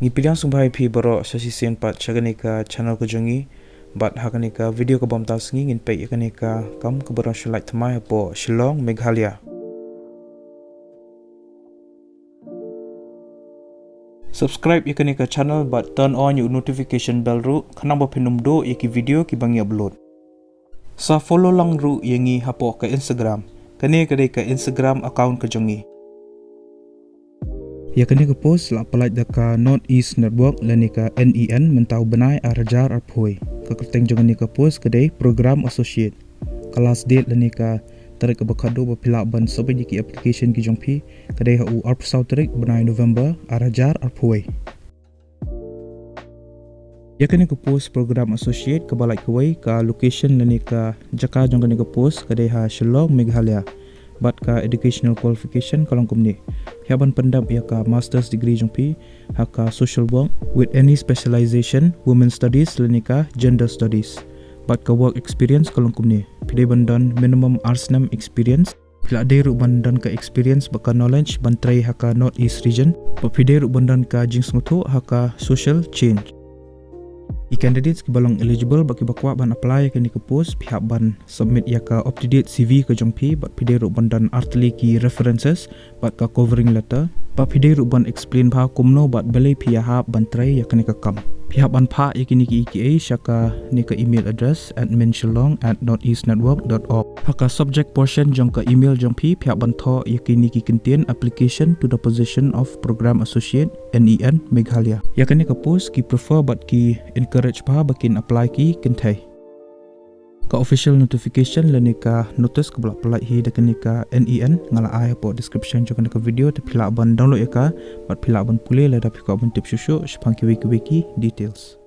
Ngipidang sumbai pi borok sesi sen pat chaganika channel kejongi bat hakanika video ke bom tahu sengi ngin pek yakanika kam ke borok Laitkam po Shillong Meghalaya. Subscribe yakanika channel bat turn on your notification bell ru kanang bapinum do yaki video ki bangi upload. Sa follow lang ru yangi hapo ke Instagram. Kane kadai ke Instagram account kejongi. Ya kini ke post la pelaj daka Northeast Network lanika NEN mentau benai arajar arpoi. Kekerteng jangan ni ke post kedai program associate. Kelas date lanika tarik ke bakado bapilak ban sobe jiki application ki jongpi kedai hu arpsau tarik benai November arajar arpoi. Ya kini ke post program associate ke balai kuwai ka location lanika jaka jangan ni ke post kedai ha Shillong Meghalaya. Bat ka educational qualification kalong kumni. Hiaban pendap ia ka master's degree jongpi haka social work with any specialization women studies lenika gender studies. Bat ka work experience kalong kumni. Pidai bandan minimum R6 experience. Pila de ru bandan ka experience baka knowledge bantrai haka Northeast region. Pidai ru bandan ka jingsngutu haka social change. Candidates ki balong eligible baki bakwa ban apply ke ni ke post pihak ban submit ya ka up to date CV ke jongpi bat pidai ru bandan artli ki references bat ka covering letter bat pidai ru ban explain pha kumno bat belai pia ha ban trai ya ke ni ke kam pihak ban pha ya kini ki EKA syaka ni ke email address admin.shillong@northeastnetwork.org haka subject portion jong ke email jongpi pihak ban tho ya kini ki contain application to the position of program associate NEN Meghalaya ya ke ni ke post ki prefer bat ki encourage pha bakin apply ki kentai ka official notification lenika notice ke belak pelai hi dekenika NEN ngala ai po description jong ke video te pilak ban download ya ka bat pilak ban pule la dapat ka ban tip susu sepang ki wiki details.